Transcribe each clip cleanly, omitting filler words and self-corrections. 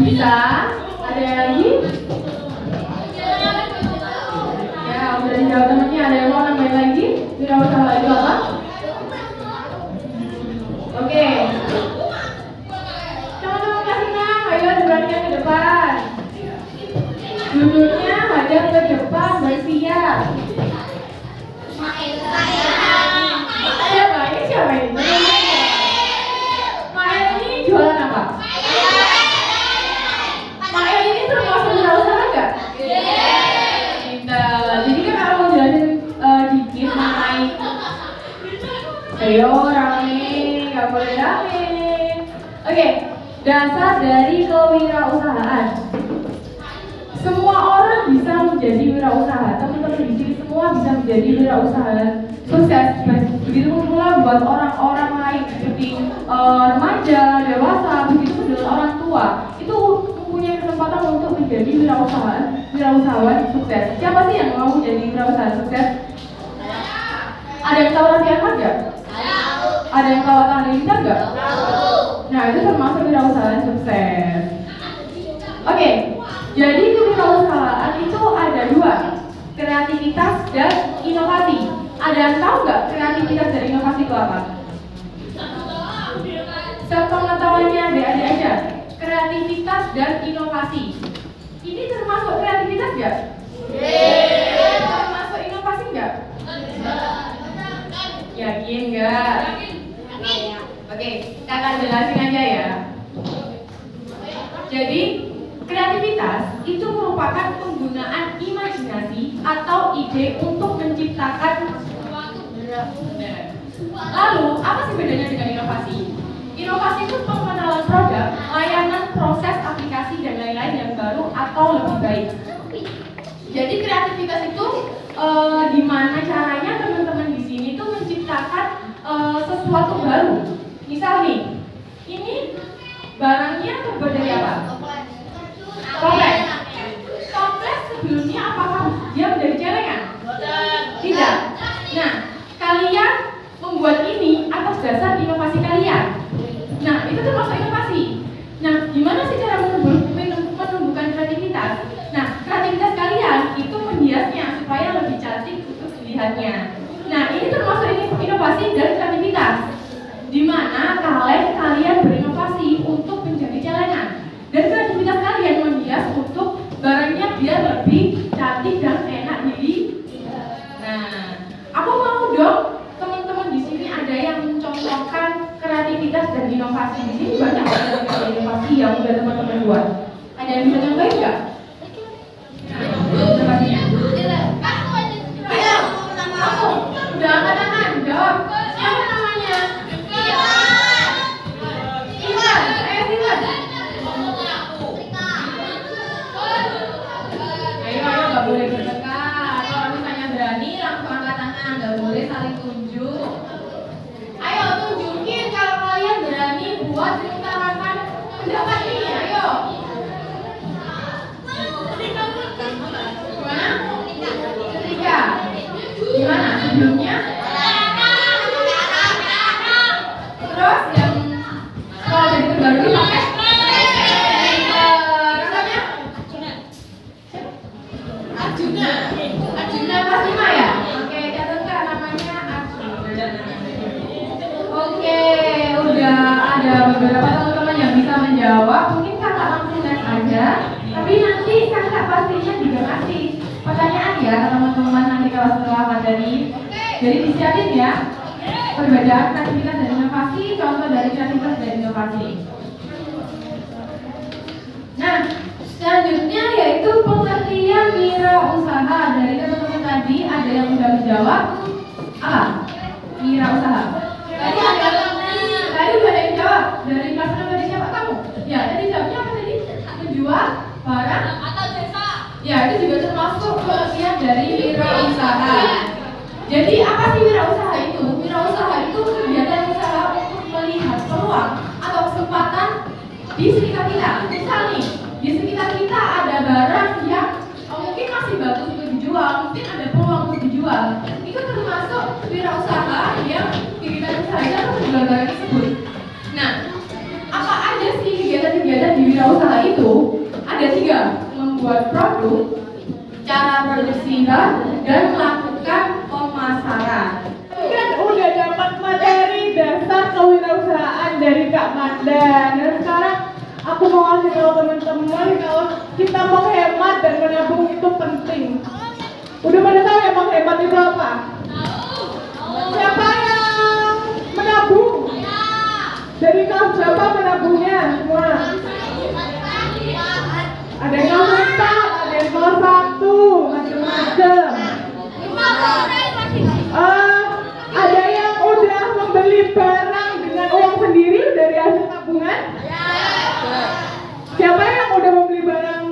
Bisa? Ada yang lagi? Ya, udah dijawab temannya. Ada yang mau nambahin lagi? Wirausaha itu apa? Oke. Teman-teman kelas 6, ayo diberanikan ke depan. Duduknya hadap ke depan, bersiap. Siapa? Ini siapa ini? Mael ini jualan apa? Mael ini termasuk wirausaha nggak? Pintar. Jadi kan kalau mau jelasin dikit mengenai ayo rame, nggak boleh rame. Oke, dasar dari kewirausahaan. Semua orang bisa menjadi wirausaha. Teman-teman di sini semua bisa menjadi wirausaha sukses. Begitu pula buat orang-orang lain seperti remaja, dewasa, begitu pun dengan orang tua. Itu mempunyai kesempatan untuk menjadi wirausahawan sukses. Siapa sih yang mau menjadi wirausahawan sukses? Ada yang tahu raffi ahmad nggak? Ada yang tahu Atta Halilintar nggak? Nah, itu termasuk wirausahawan sukses. Oke, jadi kewirausahaan itu ada dua, kreativitas dan inovasi. Ada yang tahu nggak kreativitas dan inovasi itu apa? Sepengetahuannya adik-adik aja, kreativitas dan inovasi. Ini termasuk kreativitas nggak? Termasuk inovasi nggak? Yakin nggak? Oke, kakak jelasin aja ya. Jadi kreativitas itu merupakan penggunaan imajinasi atau ide untuk menciptakan sesuatu. Lalu, apa sih bedanya dengan inovasi? Inovasi itu pengenalan produk, layanan, proses, aplikasi, dan lain-lain yang baru atau lebih baik. Jadi kreativitas itu gimana caranya teman-teman di sini tuh menciptakan sesuatu baru. Misal nih, ini barangnya terbuat dari apa? Toples. Toples sebelumnya apakah dia menjadi celengan? Tidak. Nah, kalian membuat ini atas dasar inovasi kalian. Nah, itu termasuk inovasi. Nah, gimana sih cara menumbuhkan kreativitas? Nah, kreativitas kalian itu menghiasnya supaya lebih cantik untuk dilihatnya. Nah, ini termasuk inovasi dan kreativitas. Di mana kalian berinovasi untuk menjadi celengan. Dan kreativitas kalian menghias untuk barangnya biar lebih cantik dan enak dilihat. Nah, aku mau dong teman-teman di sini ada yang mencontohkan kreativitas dan inovasi. Di sini banyak inovasi yang udah teman-teman buat. Ada yang bisa contohin nggak? Inovasinya? Ayo, kamu udah angkat tangan, jawab. Siapa namanya? Iwan, ayo Iwan. Ayo, nggak boleh berdekat. Kalau misalnya berani, langsung angkat tangan. Nggak boleh saling tunjuk. Ayo tunjukin kalau kalian berani buat mengutarakan pendapat ini. Ayo. Gimana? Ketiga. Gimana? Sebelumnya? Terus yang kalau jadi terbaru dipakai? Arjuna. Arjuna kelas 5 ya? Oke, catatkan namanya Arjuna. Oke, udah ada beberapa teman-teman yang bisa menjawab. Mungkin kakak langsung tes aja. Tapi nanti kakak pastinya juga kasih pertanyaan ya teman-teman nanti kalau setelah materi. Jadi disiapin ya. Perbedaan kreativitas dan inovasi, contoh dari kreativitas dan inovasi. Nah, selanjutnya yaitu pengertian wirausaha. Dari teman-teman tadi ada yang sudah menjawab apa? Wirausaha. Tadi udah ada yang jawab. Dari kelas 6 tadi siapa kamu? Ya, tadi jawabnya apa tadi? Menjual barang atau jasa. Ya, itu juga termasuk pengertian dari wirausaha. Jadi apa sih wirausaha itu? Wirausaha itu kegiatan usaha untuk melihat peluang atau kesempatan di sekitar kita. Misal nih, di sekitar kita ada barang yang mungkin masih bagus untuk dijual, mungkin ada peluang untuk dijual. Itu termasuk wirausaha yang kegiatan usaha untuk menjual barang tersebut. Nah, apa aja sih kegiatan-kegiatan di wirausaha itu ada 3: membuat produk, cara produksi, dan melakukan pemasaran. Kan udah dapat materi dasar kewirausahaan dari Kak Manda. Dan sekarang aku mau kasih tahu teman-teman kalau kita menghemat dan menabung itu penting. Udah pada tahu ya menghemat itu apa? Siapa yang menabung? Dari kelas berapa menabungnya semua? Ada yang kelas 4, ada yang kelas 1, macam-macam. Ada yang udah membeli barang dengan uang sendiri dari hasil tabungan? Siapa yang udah membeli barang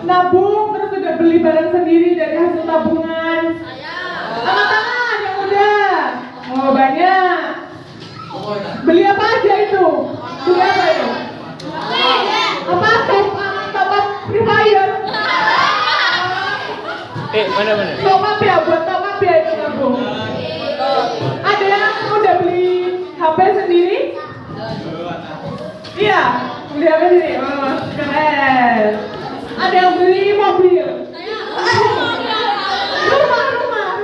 nabung terus udah beli barang sendiri dari hasil tabungan? Angkat tangan yang udah. Oh banyak. Beli apa aja itu? Beli apa itu? Apa top up Free Fire? Mana? Top up ya, buat top up ya itu nabung. Ada yang udah beli HP sendiri? Iya, beli HP sendiri. Oh, keren. Ada yang beli mobil?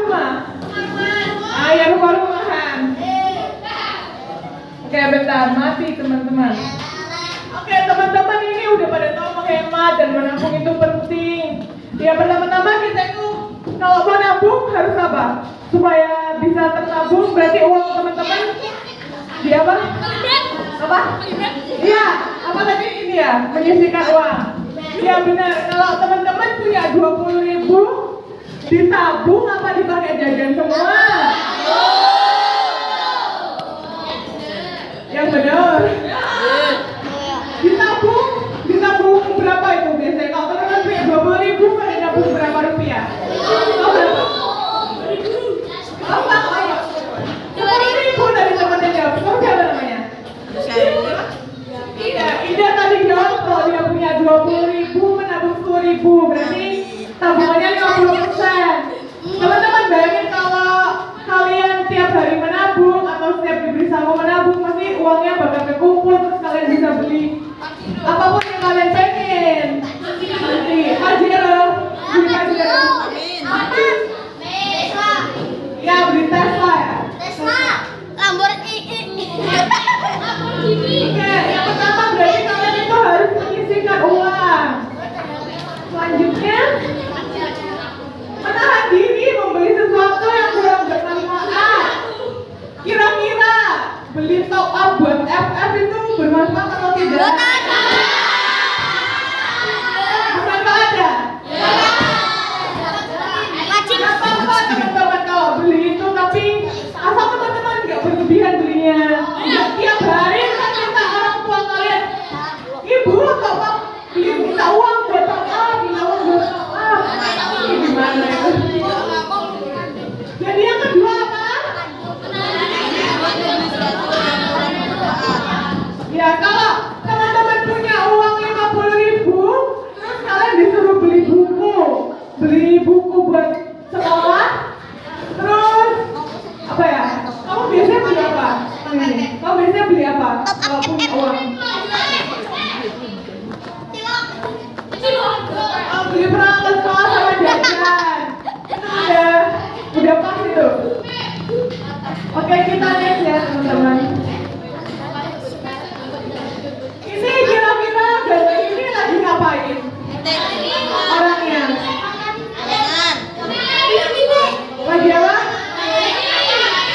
Rumah. Ah ya, rumah-rumahan. Oke, bentar, mati teman-teman. Oke, teman-teman ini udah pada tahu menghemat dan menabung itu penting. Ya, pertama-tama kita itu kalau mau nabung harus apa? Supaya bisa tertabung berarti uang teman-teman di apa? Apa? Iya, apa tadi ini ya? Menyisihkan uang. Iya benar, kalau teman-teman punya 20.000 ditabung apa dipakai jajan semua? Yang benar. Ditabung berapa itu biasanya? Kalau teman-teman punya 20.000 pada nabung berapa rupiah? Tahu berapa? Apa? 20.000 dari teman-teman jawab. Kamu siapa namanya? Iya, Ida tadi jawab kalau dia punya 20.000 menabung 10.000 berarti tabungannya 50%. Teman-teman bayangin kalau kalian tiap hari menabung atau setiap diberi sama menabung pasti uangnya bakal kekumpul terus kalian bisa beli apapun yang kalian pengen. Nanti Pajero, beli Pajero. Ya beli Tesla ya. Oke, yang pertama berarti kalian itu harus menyisihkan uang. Selanjutnya menahan diri membeli sesuatu yang kurang bermanfaat. Kira-kira beli top up buat FF itu bermanfaat atau tidak? Bermanfaat ya? Gak apa-apa teman-teman kalau beli itu tapi asal teman-teman gak berlebihan belinya. Gak tiap hari kan minta orang tua kalian, ibu top up, minta uang buat top up, minta uang buat top up. Ini gimana itu? Jadi yang kedua apa? Ya kalau teman-teman punya uang 50.000 terus kalian disuruh beli buku buat sekolah, terus apa ya? Kamu biasanya beli apa? Kamu biasanya beli apa kalau punya uang? Oh, beli peralatan sekolah sama jajan. Itu udah pas itu. Oke, kita next ya teman-teman. Ini kira-kira gambar ini lagi ngapain? Orangnya lagi apa?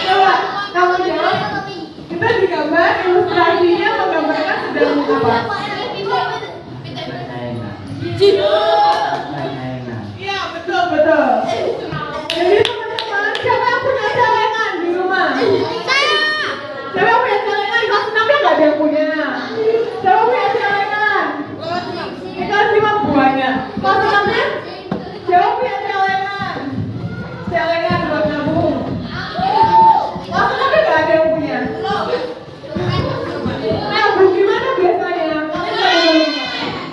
Coba kamu jawab. Kita di gambar ilustrasinya menggambarkan sedang apa? Iya betul. Jadi teman-teman siapa yang punya celengan di rumah? Siapa yang punya celengan? Kelas 6 ya nggak ada yang punya. Siapa punya celengan? Ini kelas 5 buahnya. Kelas 6 ya? Siapa punya celengan? Celengan buat nabung. Kelas 6 ya nggak ada yang punya. Nabung gimana biasanya?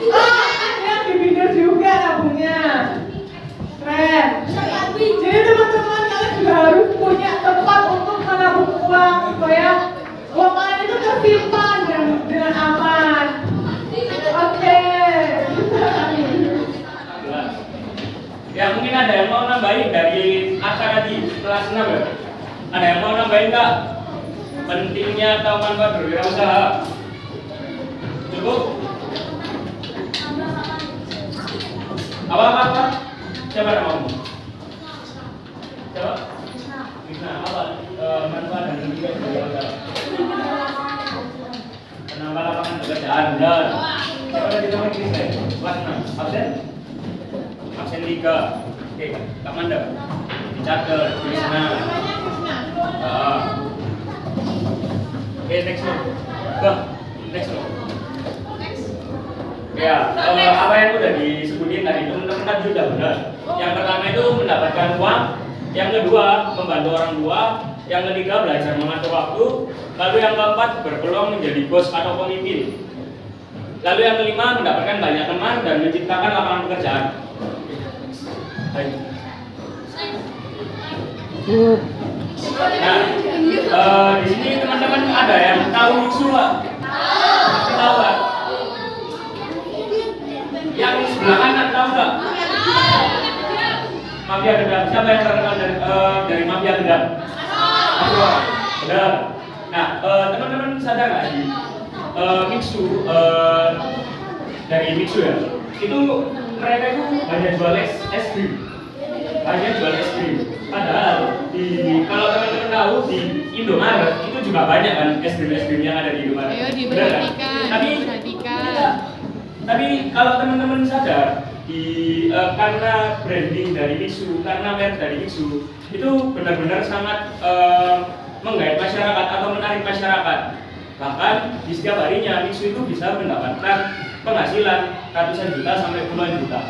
Oh, ada yang di pinggir nambahin dari acara di kelas 6 ya? Ada yang mau nambahin nggak? Pentingnya atau manfaat berwirausaha? Cukup? Apa? Siapa yang mau? Siapa? Krishna, apa manfaat dan pentingnya berwirausaha? Penambah lapangan pekerjaan, dan siapa yang ditambah Krishna? Kelas 6, absen? Absen 3. Oke, Kak Manda dicatat, Krishna. Oke, next lo. Next lo. Ya, apa yang udah disebutin tadi teman-teman kan sudah benar. Yang pertama itu mendapatkan uang, yang kedua membantu orang tua, yang ketiga belajar mengatur waktu, lalu yang keempat berpeluang menjadi bos atau pemimpin. Lalu yang kelima mendapatkan banyak teman dan menciptakan lapangan pekerjaan. Baik. Nah, di sini teman-teman ada yang tahu Mixu nggak? Tahu nggak? Yang sebelah kanan tahu nggak? Mafia Gendam. Siapa yang terkenal dari Mafia Gendam? Benar. Nah, teman-teman sadar nggak sih? Mixu dari Mixu ya. Itu mereka itu hanya jual es krim. Hanya jual es krim. Padahal kalau teman-teman tahu di Indomaret itu juga banyak kan es krim yang ada di Indomaret. Ayo diperhatikan. Tapi kalau teman-teman sadar karena branding dari Mixu, karena merek dari Mixu itu benar-benar sangat menggait masyarakat atau menarik masyarakat. Bahkan di setiap harinya Mixu itu bisa mendapatkan penghasilan ratusan juta sampai puluhan juta.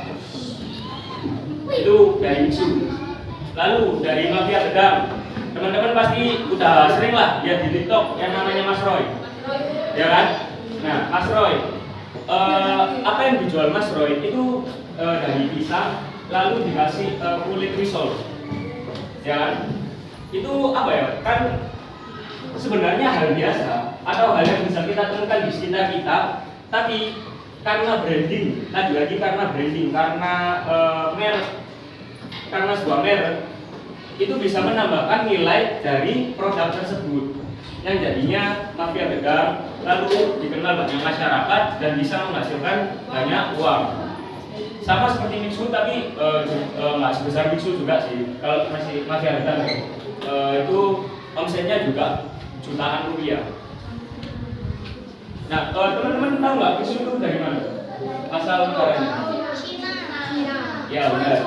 Itu dari Mixu. Lalu dari Mafia Gendam, teman-teman pasti udah sering lah lihat di TikTok yang namanya Mas Roy, ya kan? Nah, Mas Roy, apa yang dijual Mas Roy itu dari pisang, lalu dikasih kulit risol, ya kan? Itu apa ya? Kan sebenarnya hal biasa atau hal yang bisa kita temukan di sekitar kita, tapi karena branding, lagi-lagi karena branding, karena merek. Karena sebuah merek itu bisa menambahkan nilai dari produk tersebut yang jadinya Mafia Gendam lalu dikenal banyak masyarakat dan bisa menghasilkan banyak uang. Sama seperti Mixu tapi nggak sebesar Mixu juga sih. Kalau masih Mafia Gendam itu omsetnya juga jutaan rupiah. Nah, teman-teman tahu nggak Mixu itu dari mana? Asal negaranya? Ya benar.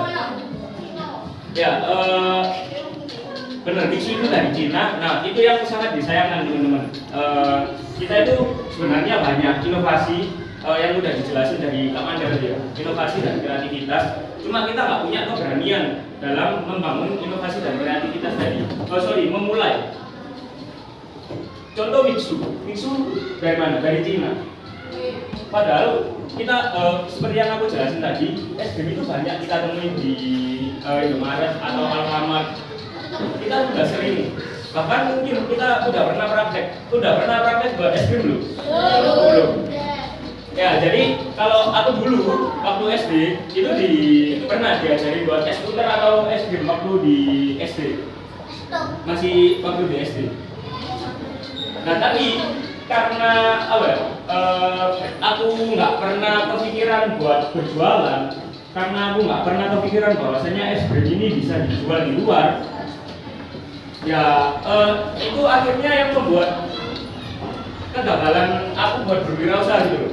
Ya, benar, Mixu itu dari Cina. Nah, itu yang sangat disayangkan teman-teman. Kita itu sebenarnya banyak inovasi yang udah dijelasin dari Kak Manda ya, inovasi dan kreativitas. Cuma kita nggak punya keberanian dalam membangun inovasi dan kreativitas tadi. Memulai. Contoh Mixu dari mana? Dari Cina. Padahal kita seperti yang aku jelasin tadi, es krim itu banyak kita temuin di Indomaret atau Alfamart. Kita sudah sering, bahkan mungkin kita udah pernah praktek buat es krim belum? Ya, jadi kalau aku dulu waktu SD itu pernah diajari buat es puter atau es krim waktu di SD, masih waktu di SD. Nah, tapi karena aku nggak pernah kepikiran buat berjualan, karena aku nggak pernah kepikiran bahwasanya es krim ini bisa dijual di luar. Ya, itu akhirnya yang membuat kegagalan aku buat berwirausaha gitu.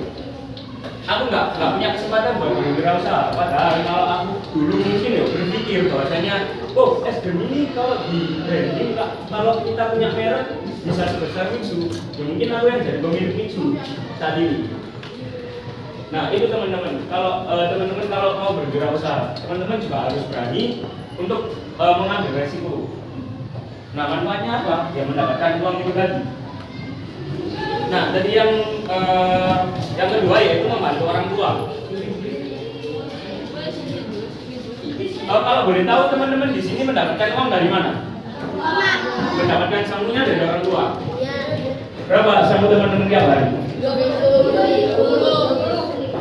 Aku nggak punya kesempatan buat berwirausaha. Padahal kalau aku dulu mungkin ya berpikir bahwasanya, oh es krim ini kalau di branding, kalau kita punya merek bisa sebesar Mixu, ya mungkin aku yang jadi pemilik Mixu saat ini. Nah itu teman-teman, teman-teman kalau mau berwirausaha, teman-teman juga harus berani untuk mengambil resiko. Nah manfaatnya apa? Ya mendapatkan uang itu tadi. Nah tadi yang kedua yaitu membantu orang tua. Kalau boleh tahu teman-teman di sini mendapatkan uang dari mana? Mendapatkan sangunya dari orang tua. Berapa sangu teman-teman tiap hari?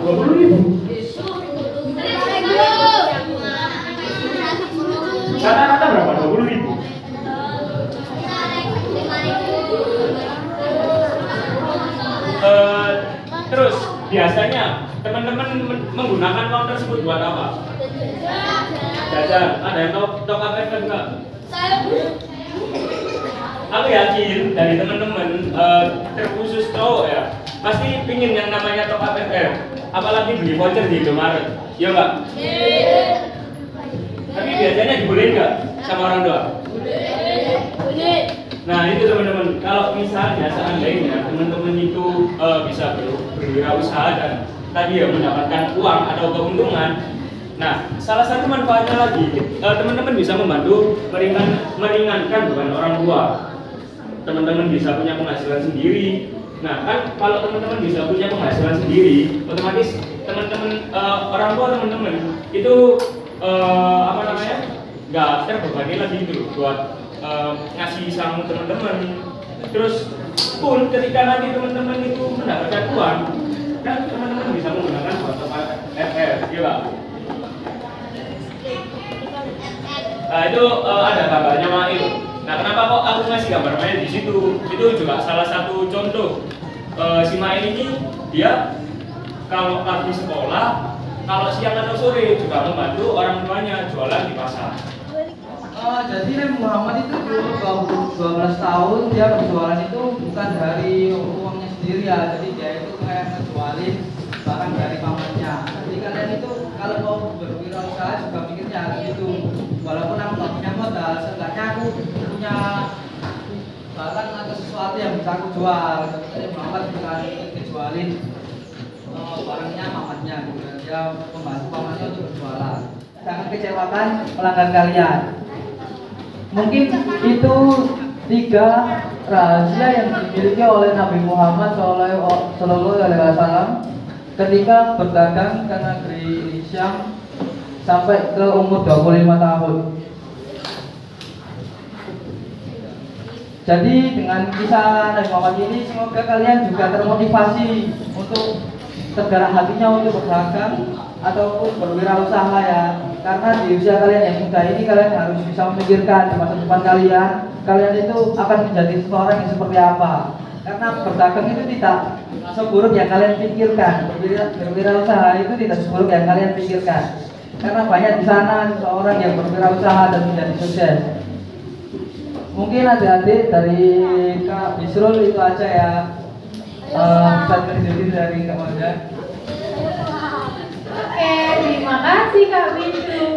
20.000. Terus biasanya teman-teman menggunakan uang tersebut buat apa? Jajan. Ada yang tahu KPR enggak? Aku yakin dari teman-teman terkhusus cowok ya pasti pingin yang namanya top KPR, apalagi beli voucher di Indomaret, ya enggak? Tapi biasanya dibolehin nggak sama orang tua? Boleh. Nah itu teman-teman, kalau misalnya seandainya teman-teman itu bisa berwirausaha dan tadi ya mendapatkan uang atau keuntungan. Nah, salah satu manfaatnya lagi, teman-teman bisa membantu meringankan beban orang tua. Teman-teman bisa punya penghasilan sendiri. Nah, kan kalau teman-teman bisa punya penghasilan sendiri, otomatis teman-teman orang tua teman-teman itu apa namanya? Nggak terbebani lagi gitu buat ngasih sama teman-teman. Terus pun ketika nanti teman-teman itu mendapatkan uang, kan teman-teman bisa menggunakan buat FR, ya Pak? Nah itu ada gambarnya Mail. Nah kenapa kok aku ngasih gambar Mail di situ? Itu juga salah satu contoh. Si Mail ini dia kalau lagi sekolah, kalau siang atau sore juga membantu orang tuanya jualan di pasar. Jadi Nabi Muhammad itu dulu 12 tahun dia berjualan itu bukan dari uangnya sendiri ya. Jadi dia itu kayak ngejualin barang dari pamannya. Jadi kalian itu kalau mau berwirausaha juga mikirnya gitu. Walaupun aku nggak punya modal, seenggaknya aku punya barang atau sesuatu yang bisa aku jual. Jadi Muhammad bukan ngejualin barangnya pamannya gitu. Dia membantu pamannya untuk berjualan. Jangan kecewakan pelanggan kalian. Mungkin itu 3 rahasia yang dimiliki oleh Nabi Muhammad SAW ketika berdagang ke negeri Syam sampai ke umur 25 tahun. Jadi dengan kisah Nabi Muhammad ini semoga kalian juga termotivasi untuk tergerak hatinya untuk berdagang ataupun berwirausaha ya. Karena di usia kalian yang muda ini kalian harus bisa memikirkan di masa depan kalian itu akan menjadi seseorang yang seperti apa. Karena berdagang itu tidak seburuk yang kalian pikirkan. Berwirausaha itu tidak seburuk yang kalian pikirkan. Karena banyak di sana seseorang yang berwirausaha dan menjadi sukses. Mungkin adik-adik dari Kak Bisrul itu aja ya. Saya berdiri dari Kak Maja. Oke, terima kasih Kak Bintu.